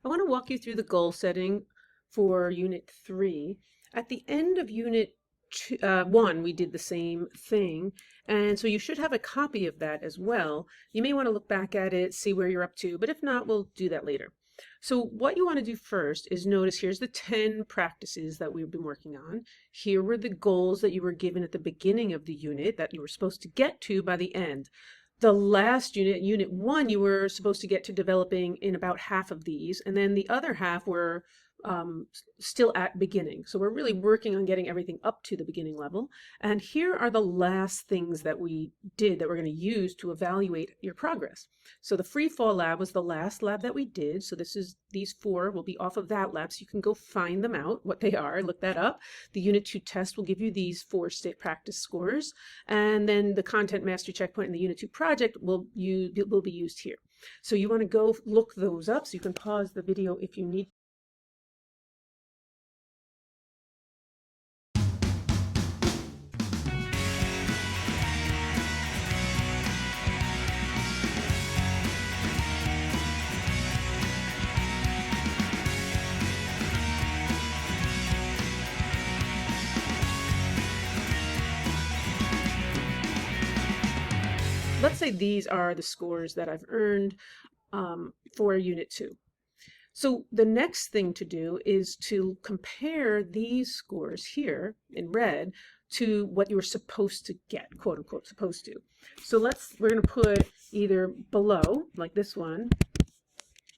I want to walk you through the goal setting for Unit 3. At the end of Unit 1, we did the same thing, and so you should have a copy of that as well. You may want to look back at it, see where you're up to, but if not, we'll do that later. So what you want to do first is notice here's the 10 practices that we've been working on. Here were the goals that you were given at the beginning of the unit that you were supposed to get to by the end. The last unit, Unit 1, you were supposed to get to developing in about half of these, and then the other half were still at beginning. So we're really working on getting everything up to the beginning level. And here are the last things that we did that we're going to use to evaluate your progress. So the free fall lab was the last lab that we did. So these 4 will be off of that lab. So you can go find them out, what they are, look that up. The Unit 2 test will give you these 4 state practice scores. And then the content mastery checkpoint and the Unit 2 project will be used here. So you want to go look those up. So you can pause the video if you need. Let's say these are the scores that I've earned for Unit 2. So the next thing to do is to compare these scores here in red to what you were supposed to get, quote unquote, supposed to. So we're going to put either below, like this one,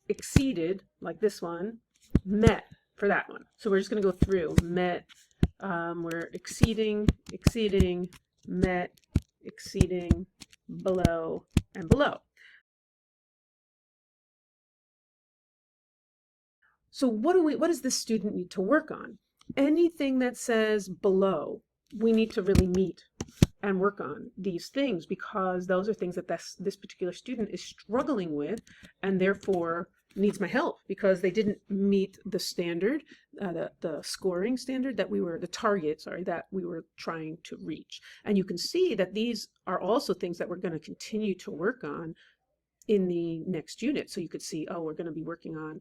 exceeded, like this one, met for that one. So we're just going to go through met, we're exceeding, met, exceeding, below, and below. So what does this student need to work on? Anything that says below, we need to really meet and work on these things, because those are things that this particular student is struggling with and therefore needs my help, because they didn't meet the standard, the scoring standard that the target, sorry, that we were trying to reach. And you can see that these are also things that we're going to continue to work on in the next unit. So you could see, oh, we're going to be working on,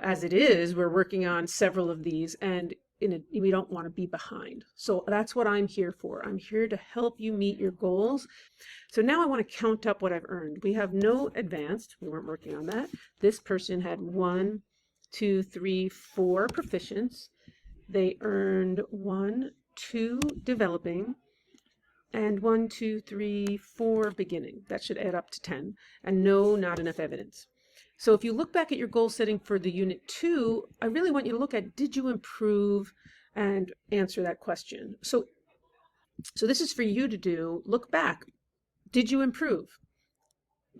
as it is, we're working on several of these, and we don't want to be behind. So that's what I'm here for. I'm here to help you meet your goals. So now I want to count up what I've earned. We have no advanced. We weren't working on that. This person had 1, 2, 3, 4 proficients. They earned 1, 2 developing, and 1, 2, 3, 4 beginning. That should add up to 10. And no, not enough evidence. So if you look back at your goal setting for the Unit 2, I really want you to look at, did you improve, and answer that question. So this is for you to do. Look back. Did you improve?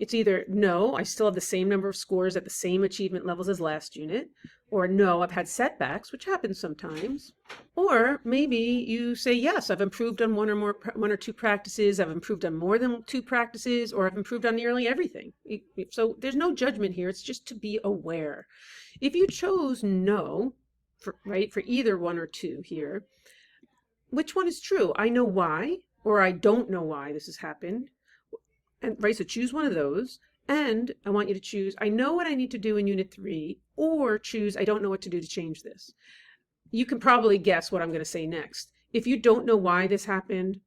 It's either no, I still have the same number of scores at the same achievement levels as last unit, or no, I've had setbacks, which happens sometimes. Or maybe you say, yes, I've improved on one or two practices, I've improved on more than 2 practices, or I've improved on nearly everything. So there's no judgment here, it's just to be aware. If you chose no, for either 1 or 2 here, which one is true? I know why, or I don't know why this has happened. And so choose one of those, and I want you to choose, I know what I need to do in Unit 3, or choose, I don't know what to do to change this. You can probably guess what I'm going to say next. If you don't know why this happened,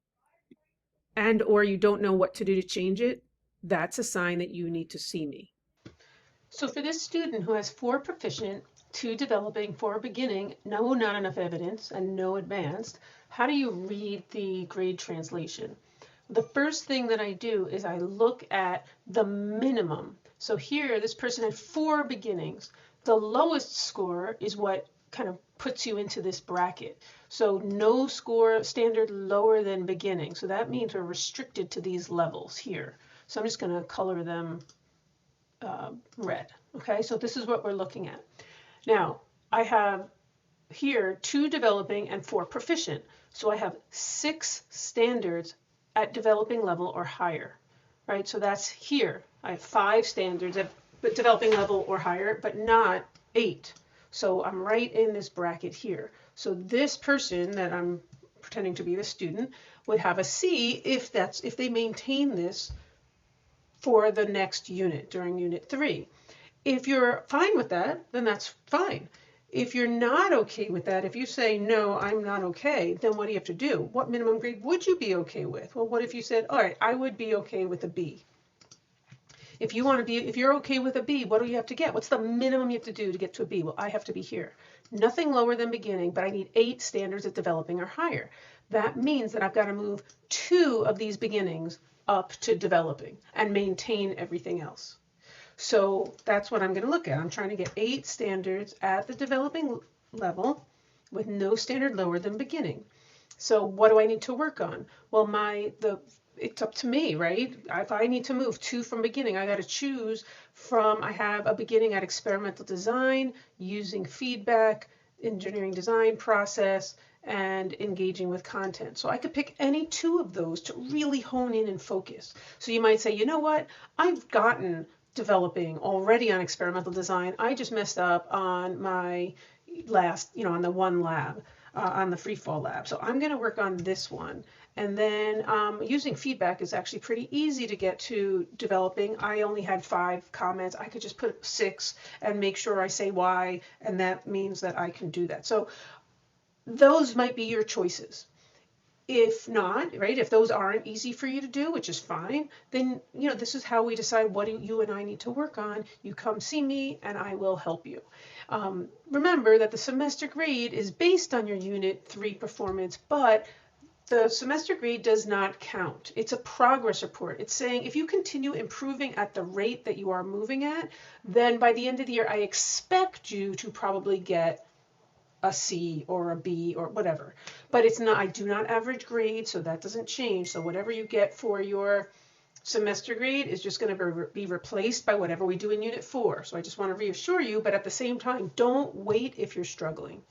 and or you don't know what to do to change it, that's a sign that you need to see me. So for this student who has 4 proficient, 2 developing, 4 beginning, no, not enough evidence, and no advanced, how do you read the grade translation? The first thing that I do is I look at the minimum. So here, this person had 4 beginnings. The lowest score is what kind of puts you into this bracket. So no score standard lower than beginning. So that means we're restricted to these levels here. So I'm just going to color them red. Okay, so this is what we're looking at. Now, I have here 2 developing and 4 proficient. So I have 6 standards at developing level or higher, right? So that's here. I have 5 standards at developing level or higher, but not 8. So I'm right in this bracket here. So this person that I'm pretending to be the student would have a C if they maintain this for the next unit during Unit 3. If you're fine with that, then that's fine. If you're not okay with that, if you say, no, I'm not okay, then what do you have to do? What minimum grade would you be okay with? Well, what if you said, all right, I would be okay with a B. If you want to be, if you're okay with a B, what do you have to get? What's the minimum you have to do to get to a B? Well, I have to be here. Nothing lower than beginning, but I need 8 standards at developing or higher. That means that I've got to move 2 of these beginnings up to developing and maintain everything else. So that's what I'm going to look at. I'm trying to get 8 standards at the developing level with no standard lower than beginning. So what do I need to work on? Well, it's up to me, right? If I need to move 2 from beginning, I got to choose from, I have a beginning at experimental design, using feedback, engineering design process, and engaging with content. So I could pick any 2 of those to really hone in and focus. So you might say, you know what? I've gotten developing already on experimental design. I just messed up on my last, on the one lab, on the free fall lab. So I'm going to work on this one. And then using feedback is actually pretty easy to get to developing. I only had 5 comments. I could just put 6 and make sure I say why, and that means that I can do that. So those might be your choices. If not, right, if those aren't easy for you to do, which is fine, then, this is how we decide what do you and I need to work on. You come see me and I will help you. Remember that the semester grade is based on your Unit 3 performance, but the semester grade does not count. It's a progress report. It's saying if you continue improving at the rate that you are moving at, then by the end of the year, I expect you to probably get a C or a B or whatever. But it's not, I do not average grade, so that doesn't change. So whatever you get for your semester grade is just going to be replaced by whatever we do in Unit 4. So I just want to reassure you, but at the same time, don't wait if you're struggling.